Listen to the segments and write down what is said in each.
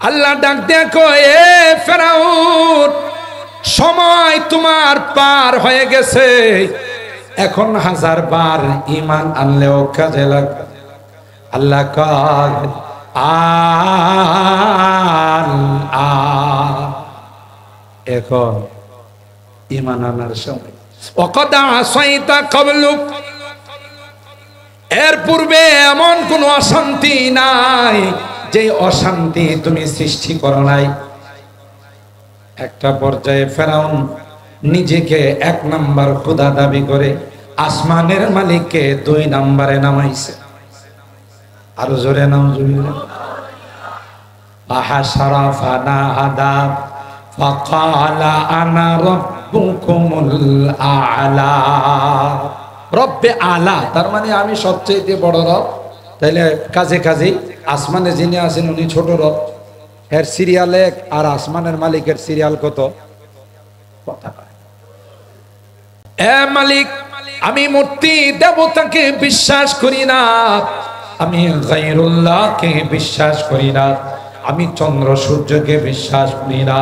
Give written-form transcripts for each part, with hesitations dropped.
আল্লাহ ডাক দেখো, এ ফেরাউন, সময় তোমার পার হয়ে গেছে, এখন 1000 বার ঈমান আনলেও কাজে লাগবে। আল্লাহ কয় এখন ঈমান আনার সময়। ওয়াকাদ আসাইতা ক্বাবলু, এর পূর্বে এমন কোন অশান্তি নাই যে অশান্তি তুমি সৃষ্টি করো নাই। একটা পর্যায়ে ফেরাউন নিজেকে 1 নাম্বার খোদা দাবি করে আসমানের মালিককে 2 নম্বরে নামাইছে। আরো জোরে নাউজুবিল্লাহ। আহাশারা ফানাদা ফাকালা আনা রাব্বুকুমুল আ'লা। রব্বে আলা তার মানে আমি সবচেয়ে বড় রব। তাইলে কাজে কাজে আসমানে যিনি আছেন উনি ছোট রব। এর সিরিয়াল 1 আর আসমানের মালিকের সিরিয়াল কত? কথা কয়, এ মালিক, আমি মূর্তি দেবতাকে বিশ্বাস করি না, আমি গায়রুল্লাহকে বিশ্বাস করি না, আমি চন্দ্র সূর্যকে বিশ্বাস করি না।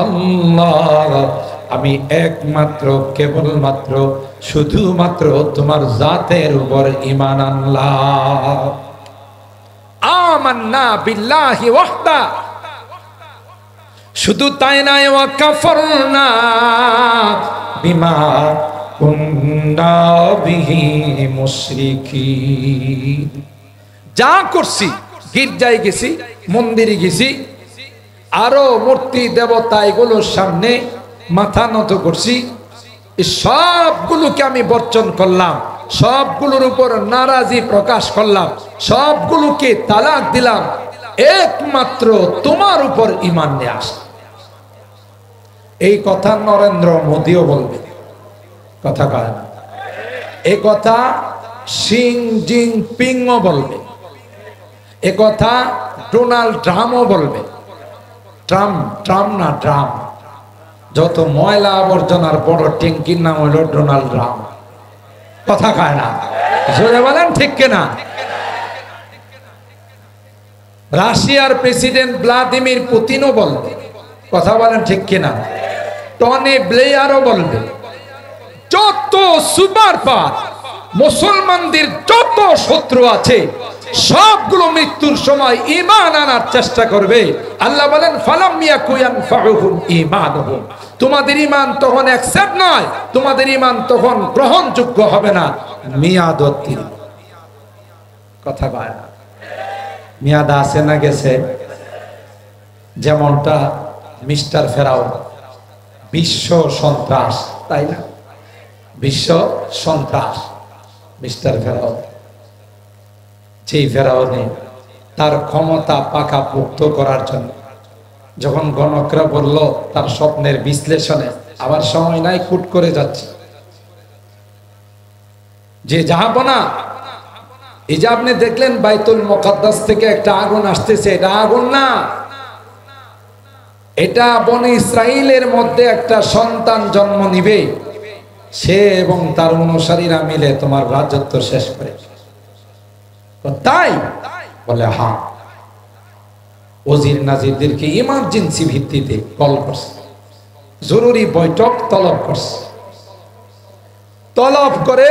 আল্লাহ, আমি একমাত্র কেবলমাত্র শুধুমাত্র তোমার জাতের উপর ঈমান আনলাম। আমান্না বিল্লাহি ওয়াহদা, শুধু তাই নয়, ওয়া কাফারনা বিমা কুননা বিহি মুশরিকিন। যা করছি, গির্জায় গেছি, মন্দিরে গেছি, আরো মূর্তি দেবতা এগুলোর সামনে মাথা নত করছি, সবগুলোকে আমি বর্জন করলাম, সবগুলোর উপর নারাজি প্রকাশ করলাম, সবগুলোকে তালাক দিলাম, একমাত্র তোমার উপর ঈমান নিয়ে আস। এই কথা নরেন্দ্র মোদিও বলবে, কথা কয় না। এই কথা শি জিনপিংও বলবে, এ কথা ডোনাল্ড ট্রাম্পও বলবে। ট্রাম্প না, ট্রাম্প। যত ময়লা আবর্জনার বড় ট্যাঙ্কির নাম হইল ডোনাল্ড ট্রাম্প। কথা কয় না, জোরে বলেন ঠিক কিনা? রাশিয়ার প্রেসিডেন্ট ভ্লাদিমির পুতিনও বলবে, কথা বলেন ঠিক কিনা? টনি ব্লেয়ারও বলবে। যত সুপার পাওয়ার, মুসলমানদের যত শত্রু আছে, সবগুলো মৃত্যুর সময় ঈমান আনার চেষ্টা করবে। আল্লাহ বলেন ফালাম ইয়াকু ইয়ানফাউহুম ঈমানুহুম, তোমাদের ঈমান তখন অ্যাকসেপ্ট নয়, তোমাদের ঈমান তখন গ্রহণযোগ্য হবে না, মিয়াদ উত্তীর্ণ। কথা কয় না? মেয়াদ আছে না গেছে? যেমনটা মিস্টার ফেরাউন, বিশ্ব সন্ত্রাস, তাই না? বিশ্ব সন্ত্রাস মিস্টার ফেরাউন। যেই ফেরাউনে তার ক্ষমতা পাকাপোক্ত করার জন্য যখন গণকরা বলল তার স্বপ্নের বিশ্লেষণে, আবার সময় নাই, কুট করে যাচ্ছে, যে যাবো না, এই যে আপনি দেখলেন বাইতুল মুকাদ্দাস থেকে একটা আগুন আসতেছে, এটা আগুন না, এটা বনি ইসরাইলের মধ্যে একটা সন্তান জন্ম নিবে, সে এবং তার অনুসারীরা মিলে তোমার রাজত্ব শেষ করে। তাই বলে হ্যাঁ, ওজির নাজিরদেরকে ইমার্জেন্সি ভিত্তিতে কল করছে, জরুরি বৈঠক তলব করছে। তলব করে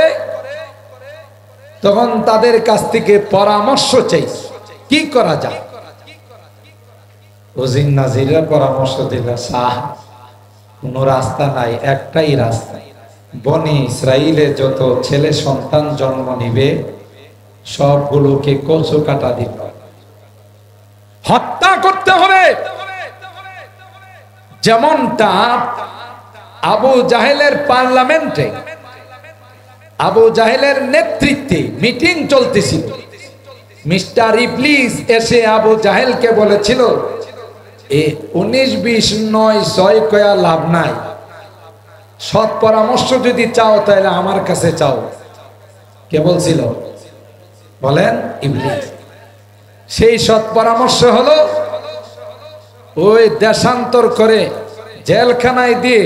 তখন তাদের কাছ থেকে পরামর্শ চাই কি করা যায়। ওজির নাজিররা পরামর্শ দিল, শাহ, কোন রাস্তা নাই, একটাই রাস্তা, বনি ইসরাইলে যত ছেলে সন্তান জন্ম নিবে সবগুলোকে কচু কাটা দিতে হবে, হত্যা করতে হবে। যেমনটা আবু জাহেলের পার্লামেন্টে, আবু জাহেলের নেতৃত্বে মিটিং চলতেছিল, মিস্টার ইবলিস এসে আবু জাহেলকে বলেছিল, এ 19-20-9-6 কয়া লাভ নাই, সৎ পরামর্শ যদি চাও তাহলে আমার কাছে চাও। কে বলছিল? বলেন, ইবলিস। সেই সৎ পরামর্শ হলো ওই দেশান্তর করে জেলখানায় দিয়ে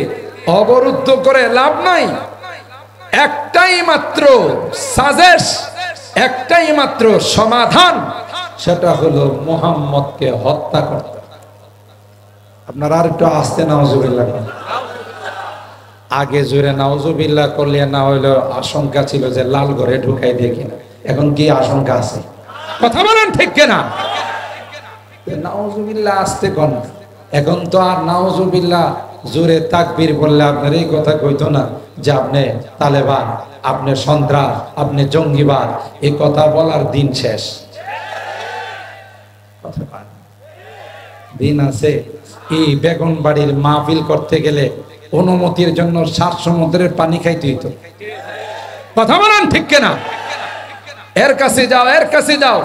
অবরুদ্ধ করে লাভ নাই, একটাই মাত্র সাজেশ, একটাই মাত্র সমাধান, সেটা হলো মুহাম্মদকে হত্যা করতে। আপনারা আর একটু আস্তে নাউজুবিল্লাহ করেন। আগে জোরে নাউজুবিল্লাহ করলে না হইলো আশঙ্কা ছিল যে লাল ঘরে ঢুকাই দিয়ে কিনা, এখন কি আশঙ্কা আছে? কথা বলেন ঠিক কিনা? নাউজুবিল্লাহ আস্তে কন। এখন তো আর নাউজুবিল্লাহ জোরে তাকবীর বললে আপনার এই কথা কইতো না যে আপনি তালেবান, আপনি সন্ত্রাস, আপনি জঙ্গিবাদ, এই কথা বলার দিন শেষ। দিন আছে। এই বেগুন বাড়ির মাহফিল করতে গেলে অনুমতির জন্য 7 সমুদ্রের পানি খাইতে হইতো। কথা বলেন ঠিক কিনা? এর কাছে যাও, এর কাছে যাও,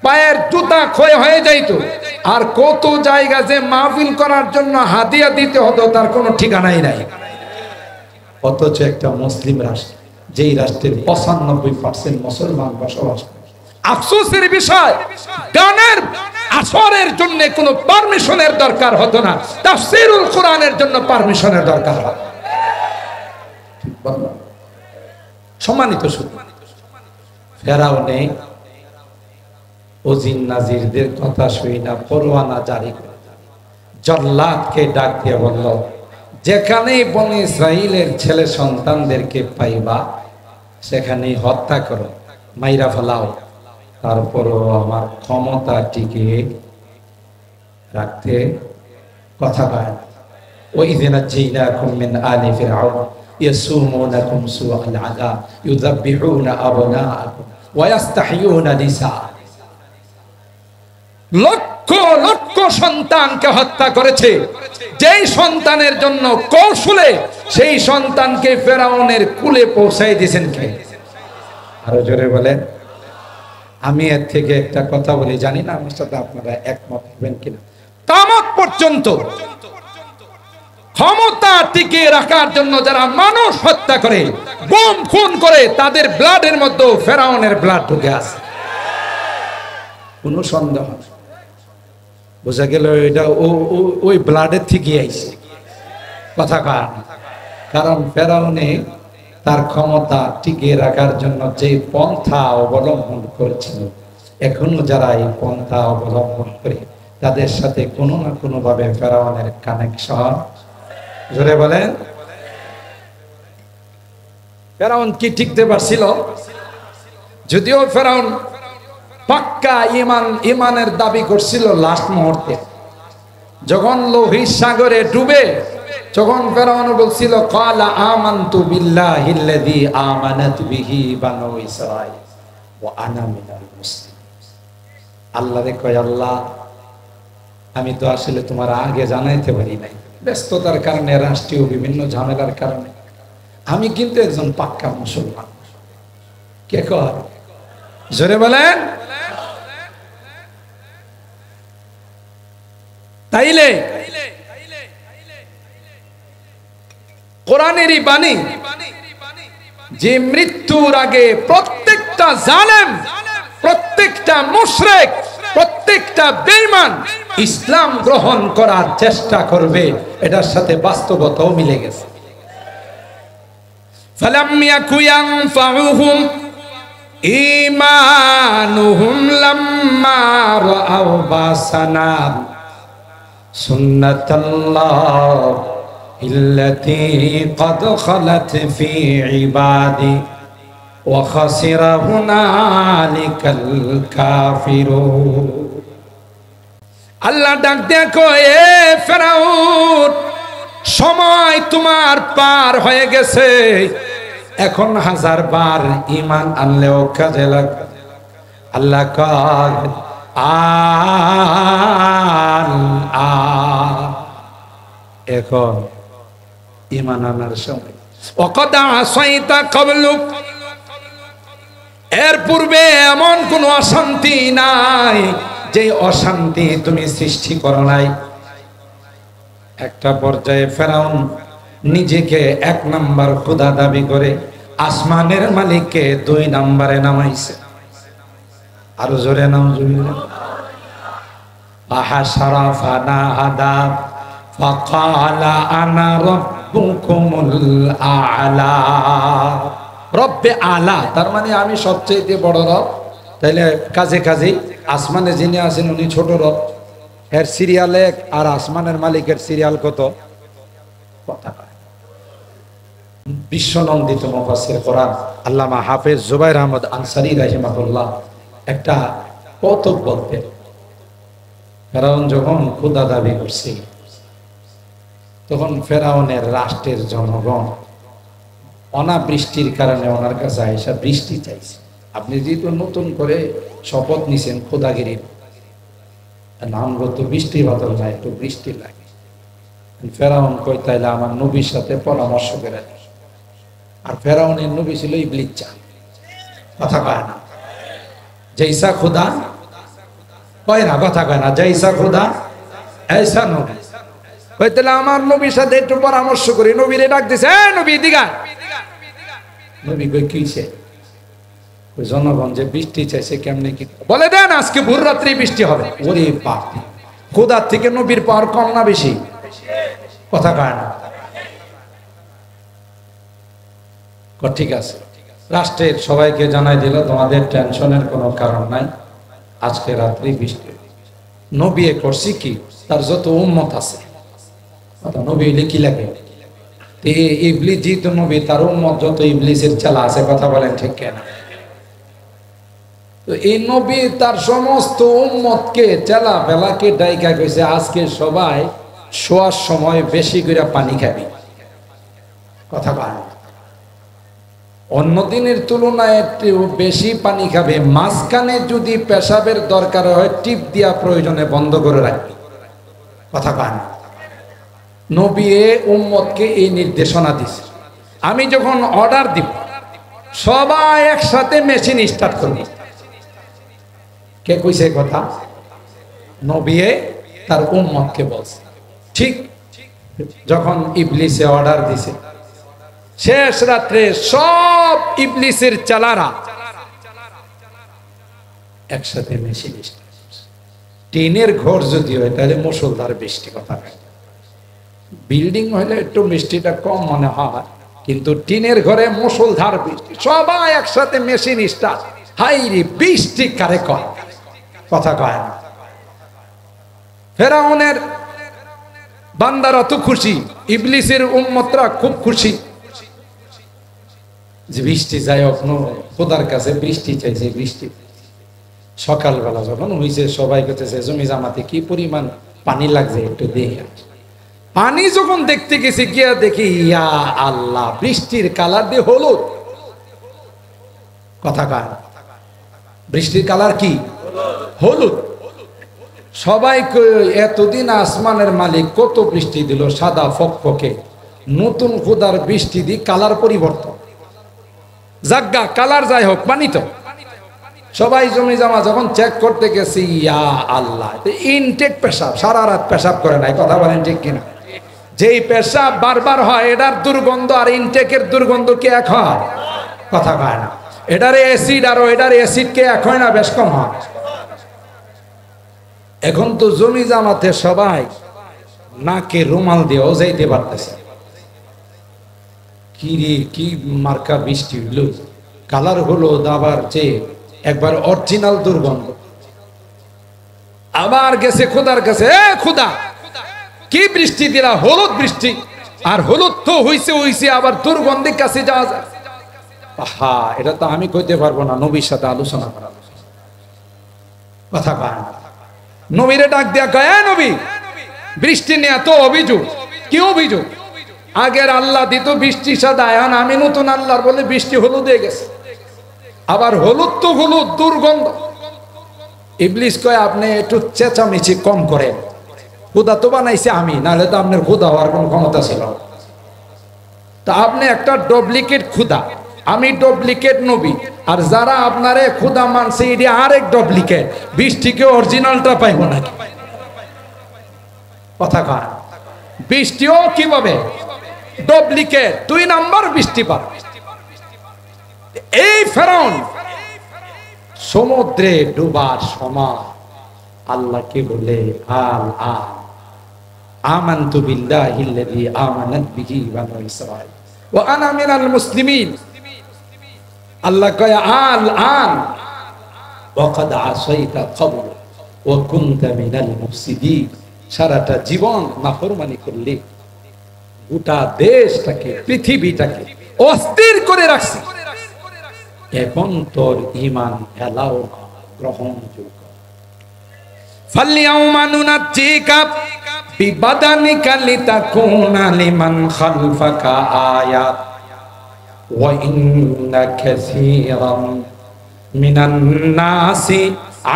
পায়ের জুতা ক্ষয় হয়ে যাইতো। আর কত জায়গা যে মাহফিল করার জন্য হাদিয়া দিতে হতো তার কোনো ঠিকানাই নাই। অথচ একটা মুসলিম রাষ্ট্র, যেই রাষ্ট্রের 95% মুসলমান বসবাস করে, আফসোসের বিষয় গানের আসরের জন্য কোনো পারমিশনের দরকার হতো না, তাফসীরুল কোরআনের জন্য পারমিশনের দরকার হয়। সম্মানিত শুধু ফেরাউনে ওজিন নাজিরদের কথা শুই না পরোয়ানা জারি করে জল্লাদকে ডাক দিয়ে বলল, যেখানেই বনি ইসরাইলের ছেলে সন্তানদেরকে পাইবা সেখানেই হত্যা করো, মাইরা ফেলাও, তারপরও আমার ক্ষমতা টিকে রাখতে কথা পায়। وإذ نجيناكم من آل فرعون يسومونكم سوء العذاب يذبحون أبناءكم ويستحيون نساءكم। লক্ষ লক্ষ সন্তানকে হত্যা করেছে, যেই সন্তানের জন্য কৌশলে সেই সন্তানকে ফেরাউনের কুলে পৌঁছাই দিয়েছেন কে? আরো জোরে বলেন। আমি এর থেকে একটা কথা বলি, জানি না আমার সাথে আপনারা একমত হবেন কিনা। কিয়ামত পর্যন্ত ক্ষমতা টিকে রাখার জন্য যারা মানুষ হত্যা করে, বোম খুন করে, তাদের ব্লাডের মধ্যে ফেরাউনের ব্লাড ঢুকে আছে, কোনো সন্দেহ নেই। বোঝা গেল এটা ওই ব্লাডের থেকে আইছে। কথা কারণ ফেরাউনে তার ক্ষমতা টিকিয়ে রাখার জন্য যে পন্থা অবলম্বন করেছিল, এখনো যারা এই পন্থা অবলম্বন করে তাদের সাথে কোনো না কোনো ভাবে ফেরাউনের কানেকশন। জোরে বলেন। ফেরাউন কি টিকতে পারছিল? যদিও ফেরাউন পাক্কা ইমানের দাবি করছিল, লাস্ট মুহূর্তে যখন লোহিত সাগরে ডুবে, যখন ফেরাউন বলছিল ক্বালা আমানতু বিল্লাহিল্লাযী আমানাত বিহি বানু ইসরাঈল ওয়া আনা মিনাল মুসলিমিন। আল্লাহরে কয়, আল্লাহ আমি তো আসলে তোমার আগে জানাইতে পারি নাই, ব্যস্ততার কারণে, রাষ্ট্রীয় বিভিন্ন ঝামেলার কারণে, আমি কিন্তু একজন পাক্কা মুসলমান। কে কয়? জোরে বলেন। তাইলে কোরআনেরই বাণী যে মৃত্যুর আগে প্রত্যেকটা জালেম, প্রত্যেকটা মুশরিক, প্রত্যেকটা বেঈমান ইসলাম গ্রহণ করার চেষ্টা করবে, এটার সাথে বাস্তবতাও মিলে গেছে। ফালাম ইয়াকু ইয়ানফাউহুম ঈমানুহুম লাম্মা রাআউ বাসানা সুন্নাতাল্লাহ ইল্লাতী ক্বাদ খালাত ফী ইবাদি ওয়া খাসিরা হুনালিকাল কাফিরুন। আল্লাহ ডাক দেখো, এ ফেরাউন, সময় তোমার পার হয়ে গেছে, এখন 1000 বার ঈমান আনলেও কাজে লাগবে। আল্লাহ কয় এখন ঈমান আনার সময়। ওয়াকাদ আসাইতা ক্বাবলু, এর পূর্বে এমন কোন অশান্তি নাই যে অশান্তি তুমি সৃষ্টি করো নাই। একটা পর্যায়ে ফেরাউন নিজেকে 1 নাম্বার খোদা দাবি করে আসমানের মালিককে 2 নাম্বারে নামাইছে। আরো জোরে নাউজুবিল্লাহ। আহাশারা ফানাদা ফাকালা আনা রাব্বুকুমুল আ'লা। রব্বে আলা তার মানে আমি সবচেয়ে বড় রব। তাইলে কাজে কাজে আসমানে যিনি আছেন উনি ছোট রব। এর সিরিয়াল এক, আর আসমানের মালিকের সিরিয়াল কত? কথা কয়। বিশ্বনন্দিত মুফাসসির কোরআন আল্লামা হাফেজ জুবাইর আহমদ আনসারী রাহিমাহুল্লাহ একটা কৌতুক বলতেন। ফেরাউন যখন খোদা দাবি করছে, তখন ফেরাউনের রাষ্ট্রের জনগণ অনাবৃষ্টির কারণে ওনার কাছে আইসা বৃষ্টি চাইছে। আপনি যেহেতু নতুন করে শপথ নিছেন খোদাগিরির, নামগত বৃষ্টি বাদল না, একটু বৃষ্টি লাগে। ফেরাউন কই তাইলে আমার নবীর সাথে পরামর্শ করে দেয়। আর ফেরাউনের নবী ছিল ইবলিস চাল, কথা কয় না। জৈসা খুদা কয় না, কথা কয় না। জৈসা খুদা এইসা নবী কই তাইলে আমার নবীর সাথে একটু পরামর্শ করি। নবীরে ডাক দিছে, এ নবী দিগা। নবী কই কিছে? জনগণ যে বৃষ্টি চাইছে কেমনে কি বলে দেন, আজকে ভোর রাত্রি বৃষ্টি হবে। ওরে বাপ, খোদার থেকে নবীর পাওয়ার কম না বেশি? কথা কয় না। ঠিক আছে, রাষ্ট্রের সবাইকে জানাই দিল তোমাদের টেনশনের কোনো কারণ নাই, আজকে রাত্রি বৃষ্টি। নবী করছি কি, তার যত উম্মত আছে, নবী কি লাগে? ইবলিস যেহেতু নবী, তার উম্মত যত ইবলিসের চালা আছে, কথা বলেন ঠিক কেনা? তো এই নবী তার সমস্ত উম্মতকে চেলা বেলাকে ডাইকা কইছে, আজকে সবাই শোয়ার সময় বেশি করে পানি খাবি। কথা বলেন, অন্য দিনের তুলনায় একটু বেশি পানি খাবে। মাঝখানে যদি পেশাবের দরকার হয় টিপ দিয়া প্রয়োজনে বন্ধ করে রাখবে। কথা বলেন, নবী উম্মতকে এই নির্দেশনা দিছে। আমি যখন অর্ডার দিব সবাই একসাথে মেশিন স্টার্ট করবে। কে কইছে কথা? নবী তার উম্মতকে বলছে। ঠিক যখন ইবলিসে অর্ডার দিছে, শেষ রাত্রে সব ইবলিসের চালারা একসাথে মেশিন স্টার্ট করছে। টিনের ঘর যদি হয় তাহলে মুষলধার বৃষ্টি, কথা হয়। বিল্ডিং হলে একটু বৃষ্টিটা কম মনে হয়, কিন্তু টিনের ঘরে মুষলধার বৃষ্টি, সবাই একসাথে মেশিন স্টার্ট। হাই রে, বৃষ্টি কারে কয়? কথা কয় না। ফেরাউনের বান্দারা তো খুশি, ইবলিসের উম্মতরা খুব খুশি যে বৃষ্টি যাই হোক, খোদার কাছে বৃষ্টি চাইছে, বৃষ্টি। সকালবেলা যখন হয়েছে, সবাই করতেছে জমি জামাতে কি পরিমাণ পানি লাগছে একটু দেখে। পানি যখন দেখতে গেছে, গিয়া দেখি ইয়া আল্লাহ, বৃষ্টির কালার দিয়ে হলুদ। কথা কয়, বৃষ্টির কালার কি? হলুদ। সবাই এতদিন আসমানের মালিক কত বৃষ্টি দিল, সাদা ফকফকে। নতুন খোদার বৃষ্টি দিয়ে কালার পরিবর্তন। জাগা কালার যাই হোক, পানি তো। সবাই জমি জামা যখন চেক করতে গেছি, ইয়া আল্লাহ, ইনটেক পেশাব, সারা রাত পেশাব করে নাই। কথা বলেন ঠিক কিনা? যেই পেশাব বারবার হয়, এটার দুর্গন্ধ আর ইনটেকের দুর্গন্ধ কি এক হয়? কথা কয় না। এটার অ্যাসিড আর এটার অ্যাসিড কে এক হয় না? বেশ কম হয়। এখন তো জমি জামাতে সবাই নাকে রুমাল দিয়েও যাইতে পারতেছে। কি রে, কি মার্কা বৃষ্টি হইল, কালার হলো আবার যে একবার অরিজিনাল দুর্গন্ধ। আবার গেছে খোদার কাছে, এ খোদা, কি বৃষ্টি দিলা? হলুদ বৃষ্টি। আর হলুদ তো হইছে, আবার দুর্গন্ধের কাছে যাওয়া যায়। হা, এটা তো আমি কইতে পারবো না, নবীর সাথে আলোচনা করা। কথা কয় না। নবীরে ডাক দিয়া কয়, নবী, বৃষ্টি নিয়ে এত অভিযোগ, কি অভিযোগ? আগের আল্লাহ দিত বৃষ্টি সাদা, এখন আমি নতুন আল্লাহর বলে বৃষ্টি হলুদ হয়ে গেছে। আবার হলুদ তো হলুদ, দুর্গন্ধ। ইবলিস কয়, আপনি একটু চেঁচামেচি কম করেন। খোদা তো বানাইছে আমি, নাহলে তো আপনার খোদা হওয়ার কোনো ক্ষমতা ছিল। তা আপনি একটা ডুপ্লিকেট খোদা, আমি ডুপ্লিকেট নবী, আর যারা আপনারে খোদা মানছে এটি আরেক ডুপ্লিকেট। বৃষ্টিকে অরিজিনালটা পাইব নাকি? কথা কয়, বৃষ্টিও কিভাবে ডুপ্লিকেট, 2 নাম্বার বৃষ্টি পাবে। এই ফেরাউন সমুদ্রে ডুবার সময় আল্লাহকে বলে, আমানতু বিল্লাহিল্লাযী আমানাত বিহি বানু ইসরাঈল ওয়া আনা মিনাল মুসলিমিন। আল্লাহ কয়, আল আন ওয়া ক্বাদ আসাইতা ক্বাবল ওয়া কুনতা মিনাল মুফসিদিন, সারাটা জীবন নাফরমানি করলি, গোটা দেশটাকে পৃথিবীটাকে অস্থির করে রাখছি, এখন তোর ঈমান এলাও গ্রহণযোগ্য। ফালইয়াউমা নুনাজ্জিকা বিবাদানিকা লিতাকুনা লিমান খালফাকা আয়াত ওয়া ইন্না কাসীরাম মিনান নাসি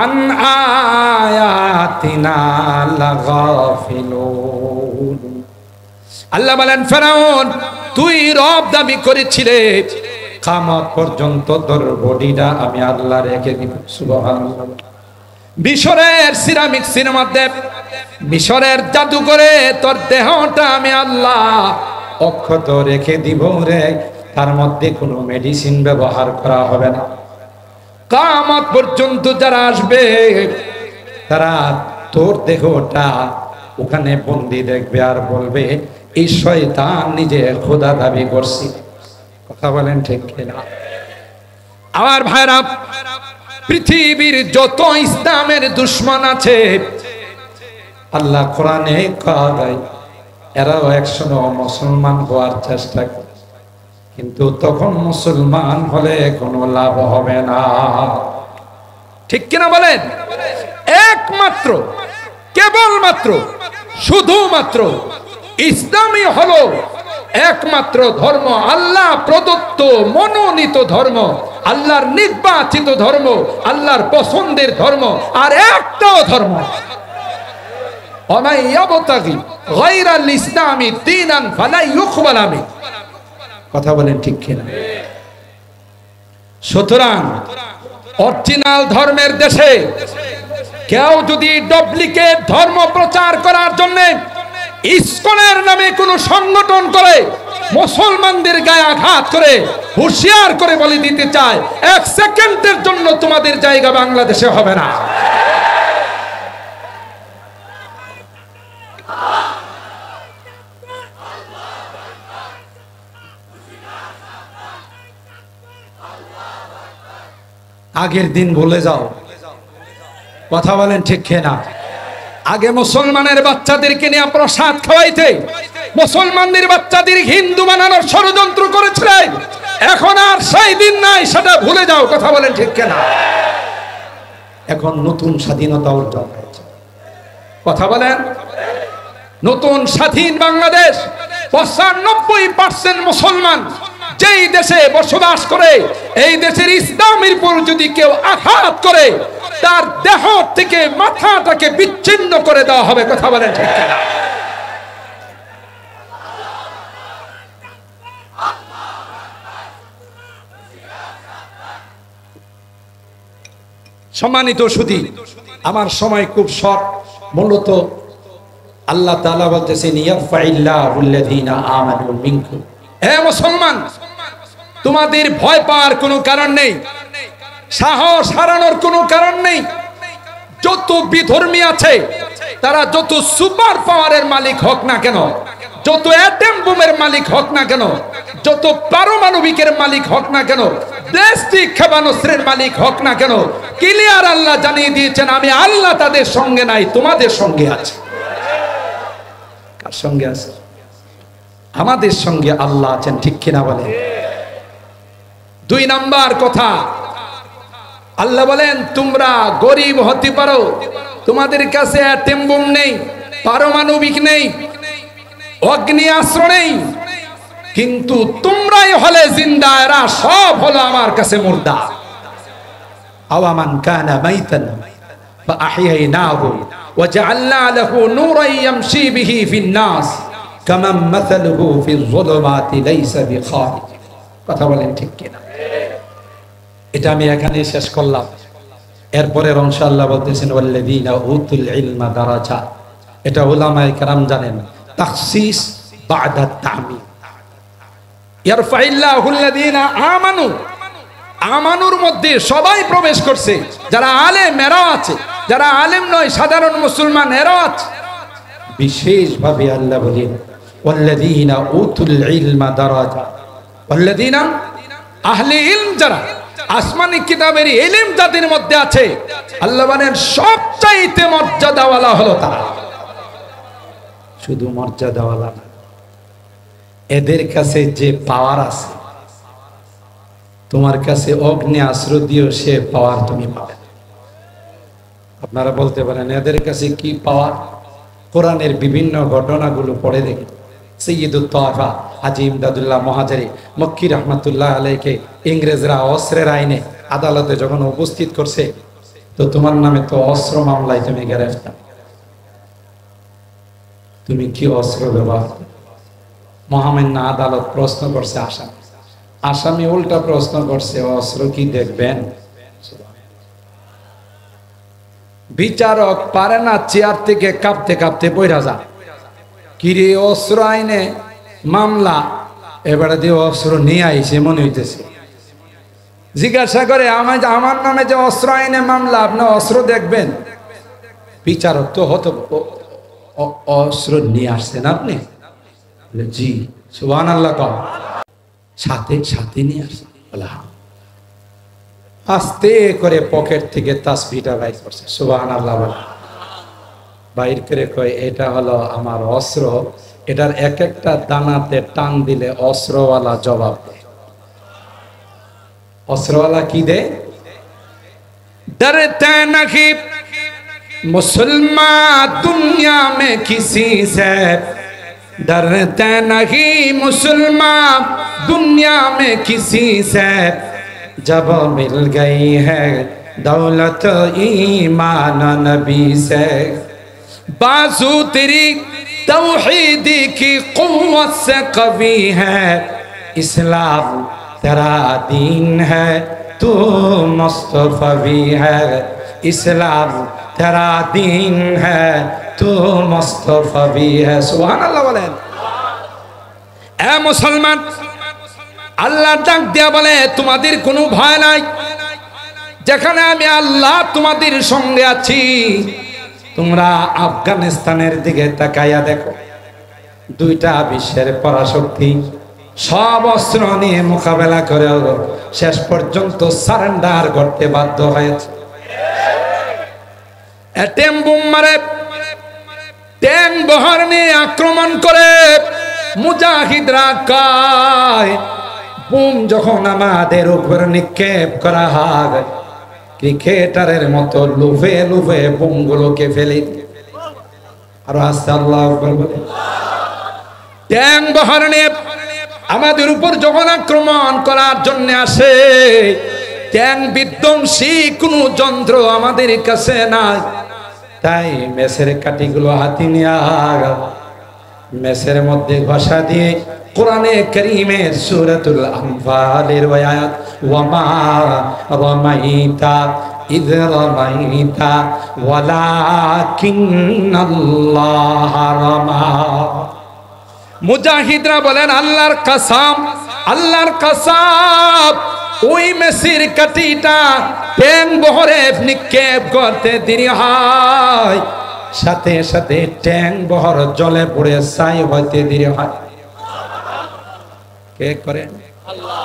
আন আয়াতিনা লাগাফিলুন। আল্লাহ বলেন, ফেরাউন তুই রব দাবি করেছিলে, কিয়ামত পর্যন্ত তোর বডিটা আমি আল্লাহ রেখে দিব। সুবহানাল্লাহ। মিশরের সিরামিক্সের মধ্যে, মিশরের জাদুঘরে তোর দেহটা আমি আল্লাহ অক্ষত রেখে দিব রে, তার মধ্যে কোনো মেডিসিন ব্যবহার করা হবে না। কিয়ামত পর্যন্ত যারা আসবে তারা তোর দেহটা ওখানে বন্দি দেখবে আর বলবে এই শয়তান নিজে খোদা দাবি করছে। কথা বলেন ঠিক কিনা? আমার ভাইরা, পৃথিবীর যত ইসলামের দুশমন আছে আল্লাহ কোরআনে কয় এরাও একসময় মুসলমান হওয়ার চেষ্টা করে, কিন্তু তখন মুসলমান হলে কোনো লাভ হবে না। ঠিক কিনা বলেন? একমাত্র কেবলমাত্র শুধুমাত্র ইসলামই হলো একমাত্র ধর্ম, আল্লাহ প্রদত্ত মনোনীত ধর্ম, আল্লাহর নির্বাচিত ধর্ম, আল্লাহর পছন্দের ধর্ম, আর একটাও ধর্ম। ওয়ামান ইয়াবতাগি গায়রাল ইসলামি দীনান ফালা ইউকবাল মিনহু। কথা বলেন ঠিক কিনা? সুতরাং অরিজিনাল ধর্মের দেশে কেউ যদি ডুপ্লিকেট ধর্ম প্রচার করার জন্য ইসকনের নামে কোনো সংগঠন করে মুসলমানদের গায়ে আঘাত করে হুঁশিয়ার করে বলে দিতে চায়, এক সেকেন্ডের জন্য তোমাদের জায়গা বাংলাদেশে হবে না। আগের দিন ভুলে যাও। কথা বলেন ঠিক কিনা? আগে মুসলমানের বাচ্চাদেরকে নিয়ে প্রসাদ খাওয়াইতে মুসলমানদের বাচ্চাদের হিন্দু বানানোর ষড়যন্ত্র করেছিলেন, এখন আর সেই দিন নাই, সেটা ভুলে যাও। কথা বলেন ঠিক কিনা? এখন নতুন স্বাধীনতা অর্জন হয়েছে। কথা বলেন, নতুন স্বাধীন বাংলাদেশ, 95% মুসলমান যেই দেশে বসবাস করে, এই দেশের ইসলামের উপর যদি কেউ আঘাত করে তার দেহ থেকে মাথাটাকে বিচ্ছিন্ন করে দেওয়া হবে। কথা বলেন ঠিক কিনা? সম্মানিত সুধী, আমার সময় খুব শর্ট। মূলত আল্লাহ তাআলা বলতেছেন ইয়ারফাইল্লাহুল্লাযীনা আমানু মিনকুম। হে মুসলমান, তোমাদের ভয় পাওয়ার কোনো কারণ নেই, সাহস হারানোর কোনো কারণ নেই। যত বিধর্মী আছে তারা যত সুপার পাওয়ারের মালিক হোক না কেন, যত অ্যাটম বোমের মালিক হোক না কেন, যত পারমাণবিকের মালিক হোক না কেন, ব্যালিস্টিক ক্ষেপণাস্ত্রের মালিক হোক না কেন, ক্লিয়ার আল্লাহ জানিয়ে দিয়েছেন আমি আল্লাহ তাদের সঙ্গে নাই, তোমাদের সঙ্গে আছে। কার সঙ্গে আছে? আমাদের সঙ্গে আল্লাহ আছেন। ঠিক কিনা বলেন? 2 নাম্বার কথা, আল্লাহ বলেন তোমরা গরিব হতে পারো, তোমাদের কাছে অ্যাটম বোম নেই, পারমাণবিক নেই, অগ্নিয়াস্ত্র নেই, কিন্তু তোমরাই হলে জিন্দা, এরা সব হলো আমার কাছে মুর্দা। আওয়ামান কানা মাইতান ফাআহইয়ানাহু ওয়া জাআলনা লাহু নূরান ইয়ামশি বিহি ফিন নাস কামান মাসালুহু ফিয যুলুমাতি লাইসা বিখারিজ। কথা বলেন ঠিক কিনা? এটা আমি এখানে শেষ করলাম। এরপরে অংশ আল্লাহ বলতেছেন ওয়াল্লাযীনা উতুল ইলমা দারাজাত। এটা উলামায়ে কেরাম জানেন, তাখসিস বা'দা তা'মিম। ইয়ারফাইল্লাহুল্লাযীনা আমানু, আমানুর মধ্যে সবাই প্রবেশ করছে, যারা আলেম এরাও আছে, যারা আলেম নয় সাধারণ মুসলমান এরাও আছে। বিশেষভাবে আল্লাহ বলেন ওয়াল্লাযীনা উতুল ইলমা দারাজাত, ওয়াল্লাযীনা আহলে ইলম যারা, আসমানি কিতাবের ইলম যাদের মধ্যে আছে আল্লাহ বলেন সবচাইতে মর্যাদাওয়ালা হলো তারা। শুধু মর্যাদাওয়ালা না, এদের কাছে যে পাওয়ার আছে, তোমার কাছে অগ্নি আশ্রয় দিও সে পাওয়ার তুমি পাবে। আপনারা বলতে পারেন এদের কাছে কি পাওয়ার? কোরআনের বিভিন্ন ঘটনাগুলো পড়ে দেখি। সৈয়দুত তাওয়াফা হাজী ইমদাদুল্লাহ মুহাজিরি মক্কি রহমাতুল্লাহ আলাইকে ইংরেজরা অস্ত্রের আইনে আদালতে যখন উপস্থিত করছে, তো তোমার নামে তো অস্ত্র মামলায় তুমি গ্রেফতার, তুমি কি অস্ত্র ব্যবহার? মহামান্য আদালত প্রশ্ন করছে আসামি, আসামি উল্টা প্রশ্ন করছে অস্ত্র কি দেখবেন? বিচারক পারে না, চেয়ার থেকে কাঁপতে কাঁপতে পয়রা যা, কিরে অস্ত্র আইনে মামলা, এবারে দিয়ে অস্ত্র নিয়ে আইছে মনে হইতেছে। জিজ্ঞাসা করে আমার নামে যে অস্ত্র আইনে মামলা, আপনি অস্ত্র দেখবেন? বিচারক তো হতো অস্ত্র নিয়ে আসছেন আপনি? জি। সুবহানাল্লাহ কও। সাথে সাথে নিয়ে আসছেন? বলে হ্যাঁ। আস্তে করে পকেট থেকে তাসবিহটা বাইর করছে, সুবহানাল্লাহ বলে বাইর করে কয় এটা হলো আমার অস্ত্র, এটার এক একটা দানাতে টান দিলে অস্ত্রওয়ালা জবাব দেয়। অস্ত্রওয়ালা কি দেয়? डरते नहीं मुसलमान दुनिया में किसी से, डरते नहीं मुसलमान दुनिया में किसी से, जब मिल गई है दौलत ईमान नबी से, बाजू तेरी तौहीदी की कुव्वत से कवी है, इस्लाम तेरा दीन है तू मुस्तफवी है, इस्लाम तेरा दीन है तू मुस्तफवी है। सुभान बोलें। ए मुसलमान, আল্লাহ ডাক দিয়া বলে তোমাদের কোনো ভয় নাই, যেখানে আমি আল্লাহ তোমাদের সঙ্গে আছি। তোমরা আফগানিস্তানের দিকে তাকাইয়া দেখো, দুইটা বিশ্বের পরাশক্তি সব অস্ত্র নিয়ে মোকাবেলা করে শেষ পর্যন্ত সারেন্ডার করতে বাধ্য হয়েছে। অ্যাটম বোম মারে, ট্যাঙ্ক বহর নিয়ে আক্রমণ করে মুজাহিদরা কয় বোম যখন আমাদের উপর নিক্ষেপ করা হয়, ক্রিকেটারের মতো লুফে লুফে বোমগুলোকে ফেলে। আর আস্তে আল্লাহু আকবার বলে। ট্যাঙ্ক বহর নিয়ে আমাদের উপর যখন আক্রমণ করার জন্য আসে, ট্যাঙ্ক বিধ্বংসী কোনো যন্ত্র আমাদের কাছে নাই, তাই মেসের কাঠিগুলো হাতে নিয়ে মেসের মধ্যে ঘষা দিয়ে কোরআনে কারীমের সূরাতুল আনফালের আয়াত ওয়ামা রামাইতা ইয রামাইতা ওয়ালাকিন্নাল্লাহ রামা। মুজাহিদরা বলেন আল্লাহর কসম, আল্লাহর কসম, ওই মেসির কাঠিটা ট্যাঙ্ক বহরে নিক্ষেপ করতে দেরি হয়, সাথে সাথে ট্যাঙ্ক বহর জলে পড়ে ছাই হইতে দেরি হয়। কে করে? আল্লাহ।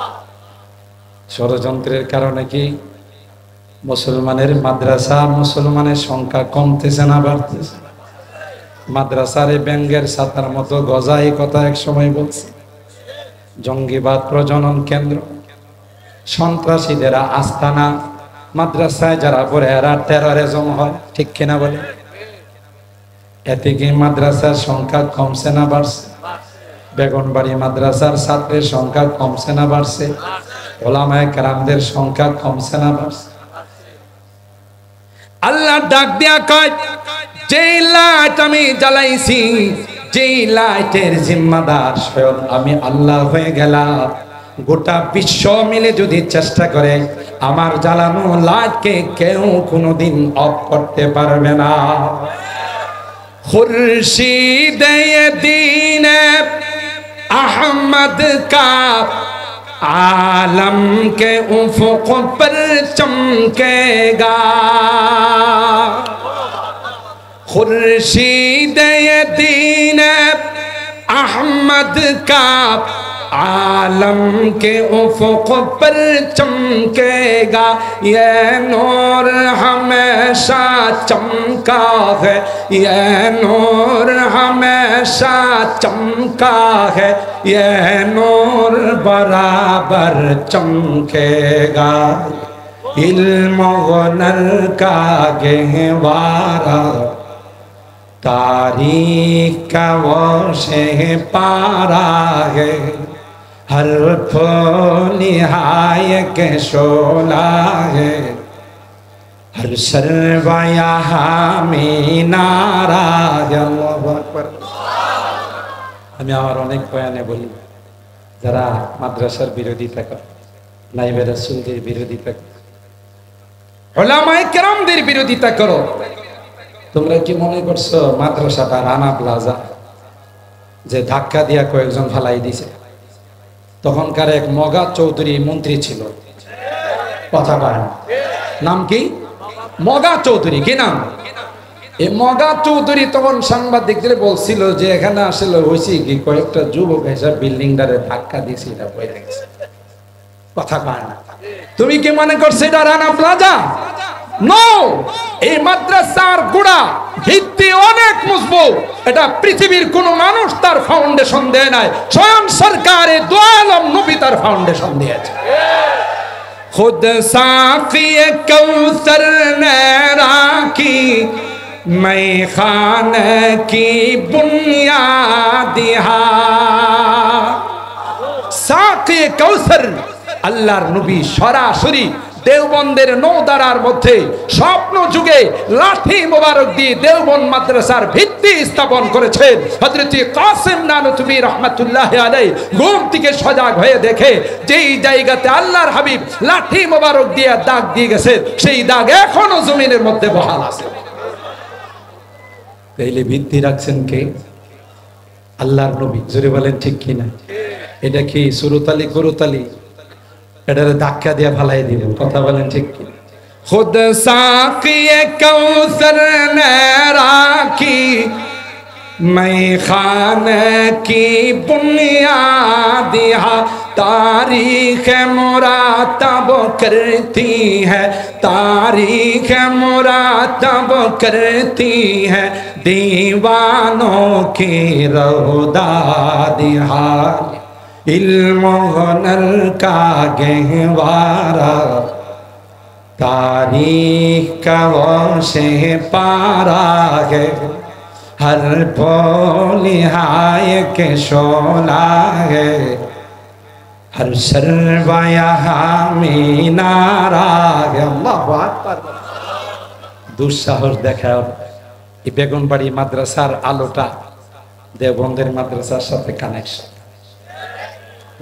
ষড়যন্ত্রের কারণে কি মুসলমানের মাদ্রাসা, মুসলমানের সংখ্যা কমতেছে না বাড়তেছে? মাদ্রাসারে ব্যাঙ্গের ছাতার মতো গজা, এই কথা এক সময় বলছে। জঙ্গিবাদ প্রজনন কেন্দ্র, সন্ত্রাসীদেরা আস্তানা, মাদ্রাসায় যারা পড়ে এরা টেররিজম হয়, ঠিক কিনা বলে? এতে কি মাদ্রাসার সংখ্যা কমছে না বাড়ছে? বেগুনবাড়ি মাদ্রাসার ছাত্রের সংখ্যা কমছে না বাড়ছে? ওলামায়ে কেরামদের সংখ্যা কমছে না বাড়ছে? আল্লাহ ডাক দিয়া কয় যেই লাইট আমি জ্বালাইছি, যেই লাইটের জিম্মাদার স্বয়ং আমি আল্লাহ হয়ে গেলাম। গোটা বিশ্ব মিলে যদি চেষ্টা করে আমার জ্বালানো লাইটকে কেউ কোনোদিন অফ করতে পারবে না। খুরশিদ দ্বীন अहमद का आलम के उफ़ुक़ पर चमकेगा, खुर्शीद दीन अहमद का आलम के उफ़ुक़ पर चमकेगा ये नूर हमेशा चमका है, ये नूर हमेशा चमका है, ये नूर बराबर चमकेगा। इल्म हुनर का गहवारा तारीख का वो शहपारा है, हर निहाय के शोला है, हर शर्वा यहाँ में नारा है। আমি আমার অনেক বয়ানে বলি, যারা মাদ্রাসার বিরোধিতা করে, নাইবে রাসূলদের বিরোধিতা করে, উলামায়ে কেরামদের বিরোধিতা করো, তোমরা কি মনে করছো মাদ্রাসাটা রানা প্লাজা যে ধাক্কা দিয়া কয়েকজন ফালাই দিছে? তখনকার এক মগা চৌধুরী মন্ত্রী ছিল, কথা বলেন, নাম কি? মগা চৌধুরী। কি নাম? এই মগা চৌধুরী তখন সাংবাদিকদের বলছিল যে এখানে আসলে হয়েছে কি, কয়েকটা যুবক এসে বিল্ডিংটারে ধাক্কা দিয়েছে, এটা পড়ে গেছে। কথা কয় না। তুমি কি মনে করছো এটা রানা প্লাজা? নো, এই মাদ্রাসার গোড়া ভিত্তি অনেক মজবুত। এটা পৃথিবীর কোন মানুষ তার ফাউন্ডেশন দেয় নাই, স্বয়ং সরকারে দো আলম নবী তার ফাউন্ডেশন দিয়েছে। खुद साक़ी कौसर ने राखी मैं खाने की बुनियाद साक़ी कौसर আল্লাহর নবী সরাসরি দেওবন্দের নওদারার মধ্যে স্বপ্ন যুগে লাঠি মোবারক দিয়ে দেওবন্দ মাদ্রাসার ভিত্তি স্থাপন করেছেন। হযরত কাসেম নানুতুবি রাহমাতুল্লাহি আলাইহি ঘুম থেকে সজাগ হয়ে দেখে যেই জায়গাতে আল্লাহর হাবিব লাঠি মোবারক দিয়ে দাগ দিয়ে গেছে, সেই দাগ এখনো জমিনের মধ্যে বহাল আছে। তাইলে ভিত্তি রাখছেন কে? আল্লাহর নবী। জোরে বলেন ঠিক কিনা? এটা কি সুরতালি গরুতালি? এটারে ধাক্কা দিয়ে ফালাই দিব। কথা বলেন ঠিক কি? খুদ সাকিয়ে কৌসর নে রাখি मैं खाने की बुनियाद तारीख मुरातब करती है, तारीख मुरातब करती है दीवानों की रौदाद इल्म हुनर का गहवारा तारीख का वो शहपारा है, हर निहाय के शोला है, हर शर्वा यहाँ में नारा है। अल्लाहु আকবার। দুঃসাহস দেখাও এই বেগুনবাড়ি মাদ্রাসার আলোটা দেওবন্দের মাদ্রাসার সাথে কানেকশন।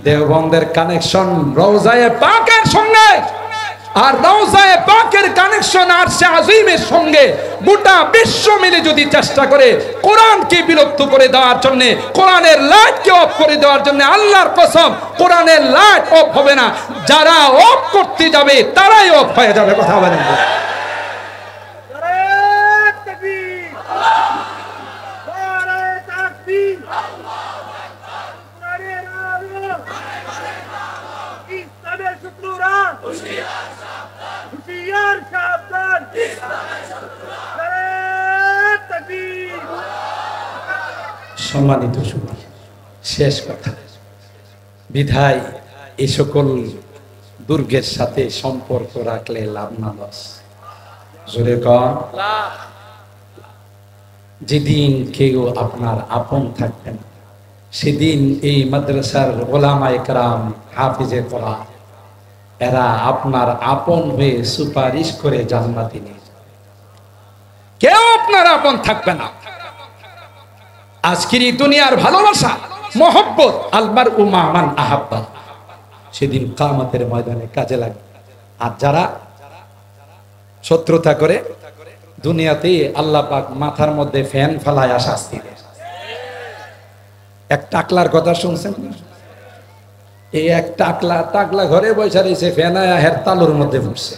দেওবন্দের কানেকশন রওজায়ে পাকের সঙ্গে, আর রওজায়ে পাকের কানেকশন আরশে আজিমের সঙ্গে। গোটা বিশ্ব মিলে যদি চেষ্টা করে কোরআনকে বিলুপ্ত করে দেওয়ার জন্য, কোরআনের লাইটকে অফ করে দেওয়ার জন্য, আল্লাহর কসম কোরআনের লাইট অফ হবে না। যারা অফ করতে যাবে তারাই অফ হয়ে যাবে। কথা বলেন। সম্মানিত সুধী, শেষ কথা, বিধায় এই সকল দুর্গের সাথে সম্পর্ক রাখলে লাভ না লস? জোরে কন। যেদিন কেউ আপনার আপন থাকবেন সেদিন এই মাদ্রাসার ওলামায়ে কেরাম, হাফিজে কোরআন, এরা আপনার আপন হয়ে সুপারিশ করে জান্নাতে নিয়ে যাবে। কেউ আপনার আপন থাকবে না। আজকের এই দুনিয়ার ভালোবাসা, মহব্বত, আলমার উমা মান আহাব্বা, সেদিন কিয়ামতের ময়দানে কাজে লাগবে। আর যারা শত্রুতা করে দুনিয়াতে, আল্লাহ পাক মাথার মধ্যে ফ্যান ফেলায় শাস্তি দেয়। এক টাকলার কথা শুনছেন? এই এক টাকলা ঘরে বসে রয়েছে, ফ্যান আয়া হের তালুর মধ্যে বসছে।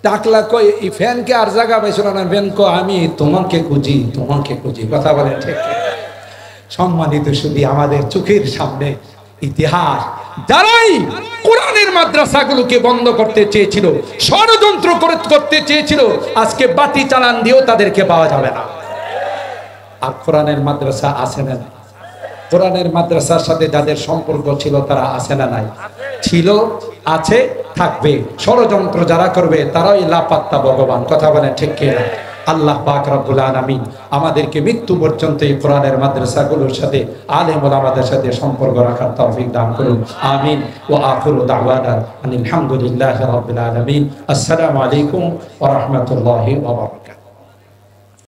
টাকলা কই এই ফ্যানকে আর জায়গা পাইছিল না, ফ্যান কো আমি তোমাকে খুঁজি, তোমাকে খুঁজি। কথা বলেন ঠিক? সম্মানিত শুধু আমাদের চোখের সামনে ইতিহাস। যারাই কোরআনের মাদ্রাসাগুলোকে বন্ধ করতে চেয়েছিল, ষড়যন্ত্র করতে চেয়েছিল, আজকে বাতি চালান দিয়েও তাদেরকে পাওয়া যাবে না। আর কোরআনের মাদ্রাসা আছে না? কোরআনের মাদ্রাসার সাথে যাদের সম্পর্ক ছিল তারা আছে না? নাই। ছিল, আছে, থাকবে। ষড়যন্ত্র যারা করবে তারাই লাপাত্তা ভগবান। কথা বলেন ঠিক কিনা? আল্লাহ পাক রব্বুল আলামিন আমাদেরকে মৃত্যু পর্যন্ত এই কোরআনের মাদ্রাসাগুলোর সাথে, আলেম ওলামাদের সাথে সম্পর্ক রাখার তৌফিক দান করুন। আমিন। ওয়া আখিরু দাওয়ানা আলহামদুলিল্লাহি রাব্বিল আলামিন। আসসালামু আলাইকুম ওয়া রাহমাতুল্লাহি ওয়া বারাকাতুহু।